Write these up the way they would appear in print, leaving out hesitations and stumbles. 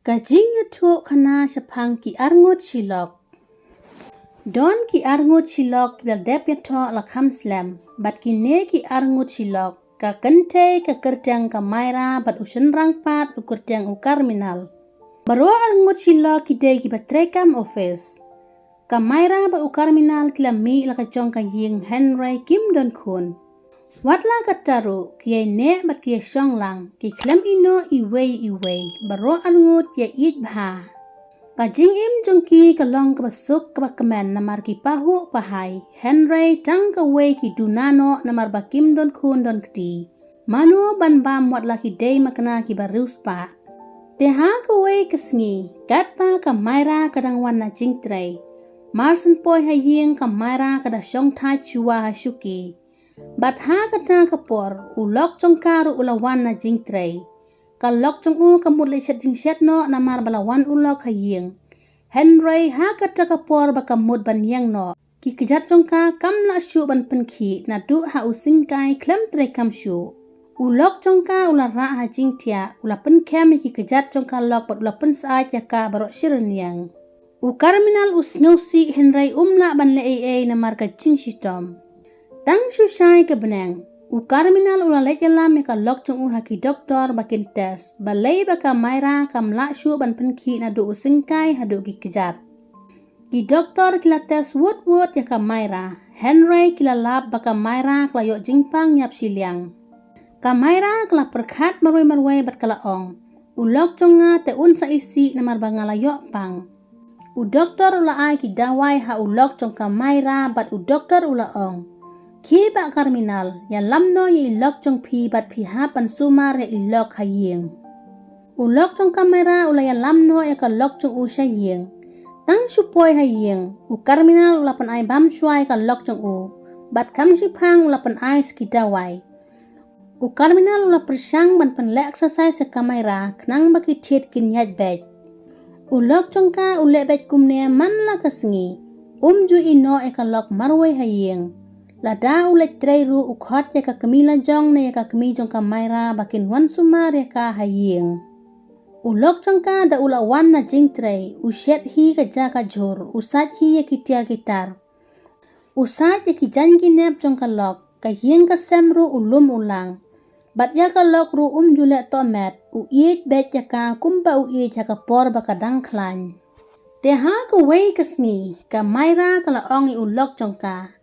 Kajingnya tu kana sepang ki arngot silok. Don ki arngot silok bel dep to la kham slam. Bat ki ne ki arngot silok. Ka kente ka kerjang ka maira bat usen rangpat u kerjang u karminal. Baro arngot silok ki de ki batrekam office. Ka maira ba u karminal kila mi la ka chong ka ying Henry Kim Don Kun. Watla kataru kiai ne bat kiai song lang ki klem ino iwei baro arngot ya it bha. Kajing im jongki kalong kabasuk kabakamen namar ki pahu pahai Henry tang ka wei ki dunano namar bakim don kun don kti manu ban bam wat laki day makna ki barus pa teha ka wei kasngi kat pa ka maira kadang wan na jing tray marsen poi haying ka maira kada shong thai chua ha shuki bat ha kata kapor ulok jongkaru ulawan na jing tray kalok jong u kamut le chet ding chet no namar balawan ulok haying Henry ha kata kapor bakamut ban yang no ki kejat jongka kam la shu ban penki na du ha using kai klem tre kam shu ulok jongka ula ra ha jing tia ula pen kem ki kejat jongka lok bat ula pen sa ya ka baro shiren yang u karminal usnyosi Henry umla ban le ai namar ka jing shitom tang shu shai ke benang u karminal ula le jalam ka lok jong u haki doktor bakin tes balai baka maira kam la shu ban penki na du usingkai hadu ki kejat ki doktor kila tes wot ya ka maira Henry kila lab baka maira kala yok jingpang nyap siliang ka maira kala perkhat marwai bat kala ong u lok jonga te un sa isi namar bangala yok pang u doktor ula ai ki dawai ha u lok jong ka maira bat u doktor ula ong ki ba karminal ya lamno ya ilok jong pi bat pi ha pan sumar ya ilok haying ulok jong kamera ula ya lamno ya ka lok jong u shaying tang supoi haying u karminal ula pan ai bam shuai ka lok jong u bat kam si phang ula pan ai skidawai u karminal ula persang ban pan le exercise ka kamera knang baki thiet kin yat bet ulok jong ka ule bet kumne man la kasngi ju ino e ka lok marwai haying lada ulet treiru ukhot ya ka kamila jong na ya ka kami jong ka maira bakin wan sumar ya ka haying ulok jong ka da ula wan na jing trei ushet hi ka ja ka jor usat hi ya ki tiar gitar usat ya ki jangi nep jong ka lok ka ying ka semru ulum ulang bat ya ka lok ru jule to met u iet bet ya ka kumpa u iet ya ka por baka dang klan te ha ka wei kasni ka maira kala ongi ulok jong ka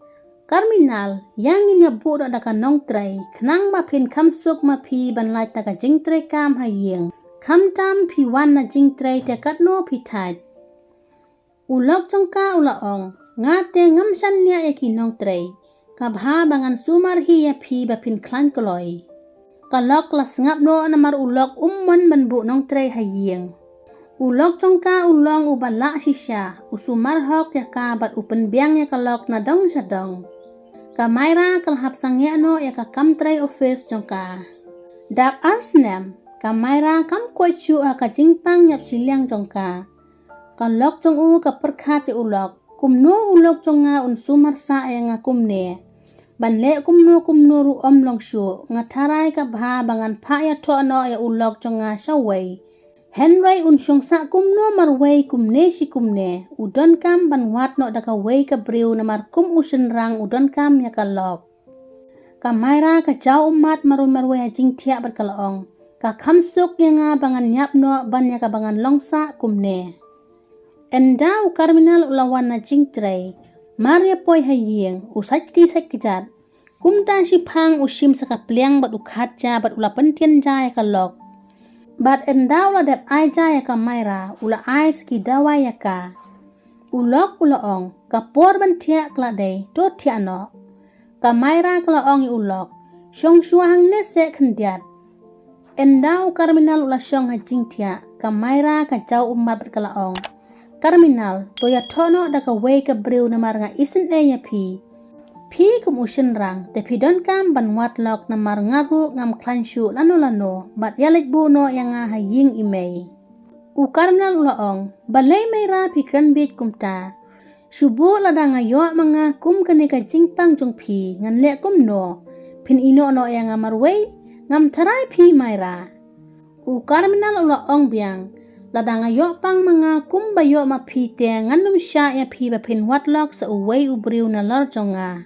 karminal yang inya budak da kanong tray knang ma pin kam suk ma pi ban lai ta ka jing tray kam haying kam tam pi wan na jing tray te kat no pi thaj ulok jongka ula ong ngate ngam san nya e ki nong tray ka bha bangan sumar hi ya pi ba pin klan koloi kalok las ngap no namar ulok umman ban bu nong tray haying ulok jongka ulong ubala shisha usumar hok ya ka bat upen biang ya kalok na dong sadong ka maira kalhap sangya no ya ka kam tray office jongka dak arsnem ka maira kam koi chu a ka jingpang nyap siliang jongka ka lok jong u ka perkhat ya ulok kumno ulok jonga un sumar sa ya nga kumne ban le kumno ru om long shu nga tharai ka bha bangan pha ya tho no ya ulok jonga shawai Henry unsyong sa kumno marway kumne si kumne udon kam banwat no daka way ka briw na markum usen rang udon kam ya kalok ka maira ka jaw umat marway hajing tiak berkalaong ka kamsuk ya nga bangan nyap no ban ya ka bangan longsa kumne enda u karminal ulawan na jing tray maria poi haying usaj kejat kumta si phang usim saka pliang bat ukhat ja bat ula pentien ja ya kalok bat enda ula dep ai ja ya ka maira ula ai ski dawa ya ka ulok ula ong ka por ban tia kla dei to tia no ka maira kla ong i ulok shong shuang ne se khndiat enda u karminal ula shong ha jing tia ka maira ka jaw umat kala ong karminal to ya thono da ka we ka brew na mar nga isin e ya pi kum usin rang te pidon kam ban wat lok na mar ngaru ngam klanshu lano bat yalit bu no yang nga haying imei u karminal ula ong balai maira pi kran bit kumta shubu lada nga yo mga kum kane ka jingpang jong pi ngan le kum no pin ino no yang nga marway ngam tharai pi maira u karminal ula ong biang Ladang ayo pang mga kumbayo mapite nganum sya ya pi bapin watlok sa uway ubriw na larjonga.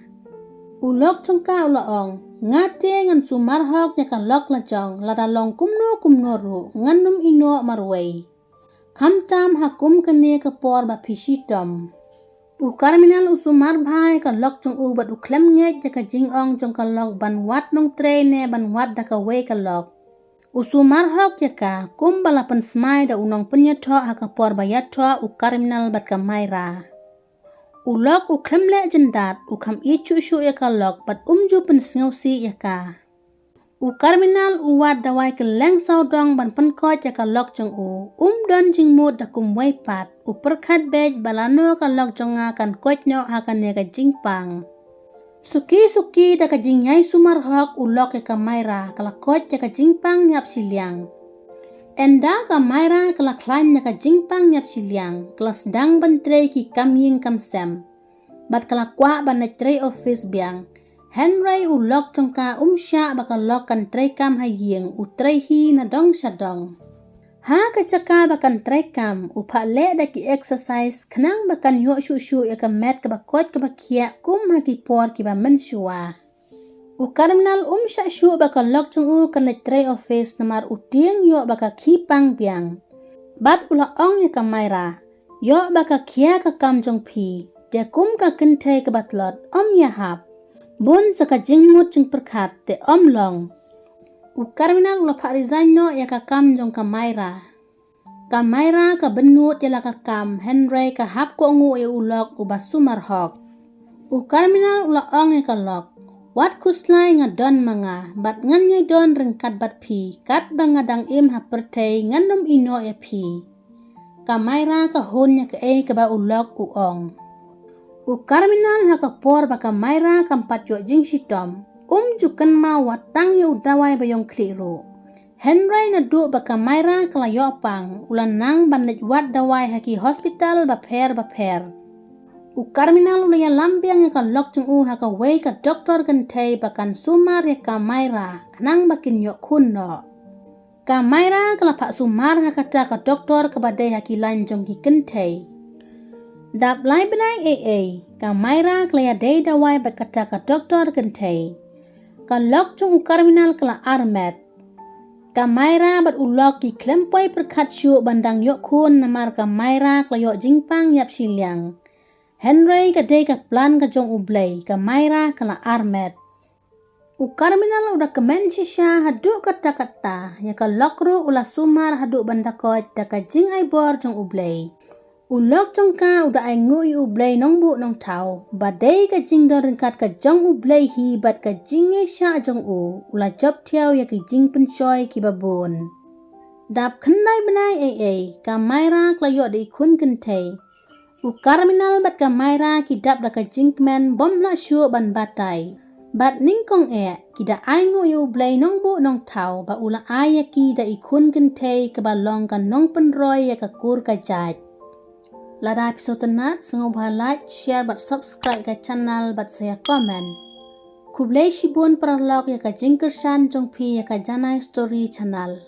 Ulok chongka ulaong, ngate ngan sumarhok nya kalok lajong, ladalong kumno ru, nganum ino marway. Kamtam hakum kene kapor bapi shitom. Ukarminal usumar bhai kalok chong ubat uklem nget jaka jingong chong kalok ban wat nong trene ban wat daka way kalok. Usumar hok yaka kumbalapan smai da unong penyato hakapor bayato ukarminal bat kamaira. Ulok uklemle jendat ukam ichu yaka lok bat umju pensngausi yaka. Ukarminal uwat dawai keleng saudong ban penkot yaka lok jong don jingmut da kumway pat uperkat bej balano ka lok jonga kan kotnyo hakan yaga jingpang. Suki da kajingyay sumarhok ulok ya kamaira kalakot ya kajingpang nyap siliang. Enda kamaira kalaklan ya kajingpang nyap siliang kelas dang bantre ki kamying kamsem. Bat kalakwa ban tray office biang. Henry ulok chongka umsya bakalok kan tray kam haying utray hi na dong syadong. Ha kacaka bakan trekam upa le da ki exercise kenang bakan yo shu ya ka met ka bakot ka bakia kum haki por ki ba mensyua. Ukarminal shu bakan lok chung kan le tray office namar uting yo baka kipang biang. Bat ula ong ya ka maira yo baka kia ka kam jong pi dia kum ka kente ka batlot ya hap. Bun saka jingmut chung perkat te long. Ukarminal ula pak resign no ya ka kam jong kamaira. Kamaira ka benut ya la ka kam Henry ka hap ko ngu ya ulok ubasumar hok. Ukarminal ula ong ya ka lok. Wat kuslay nga don mga bat ngan ya don rengkat bat pi kat bangadang im hapertay nganum ino ya pi. Kamaira ka hon ya ka ka ba ulok uong. Ukarminal ha ka por ba kamaira kampat yo jing sitom. Jukan ma watang ya udaway bayong kliru. Henry na du baka mayra kalayopang ulan nang banlet wat daway haki hospital baper. Ukarminal ulaya lambiang ya ka lok chung haka way ka doktor gantay bakan sumar ya ka mayra kanang bakin yok kunno. Ka mayra kalapak sumar haka ta ka doktor kabaday haki lanjong ki gantay. Dap lay benay ka mayra kalaya day daway bakata ka doktor gantay. Kalok chung ukarminal kala armet. Kamaira bat ulok ki klempoy perkat syu bandang yok kun namar kamaira kala yok jingpang yap siliang. Henry kadai ka plan ka jong ublay kamaira kala armet. Ukarminal udah kemen sisya haduk kata-kata nya kalok ru ula sumar haduk bandakot da ka jing ay bor jong ublay. Ulok jongka udah ay ngui ublay nong bu nong tau. Badai ka jing don ringkat ka jong ublay hi bat ka jing sya jong ula job tiaw ya ki jing pencoy ki babun. Dap kendai benay ka mayra klayok di ikun kentay. Ukarminal bat ka mayra ki dap da ka jing kemen bom la syu ban batay. Bat ningkong ki da ay ngui ublay nong bu nong tau ba ula ay ki da ikun kentay ka balong ka nong penroy ya ka kur ka jaj. Lada episode tenat, sengoba like, share, bat subscribe ke channel, bat saya komen. Kublai shibun perlok ya ka jingkersan jongpi ya ka janai story channel.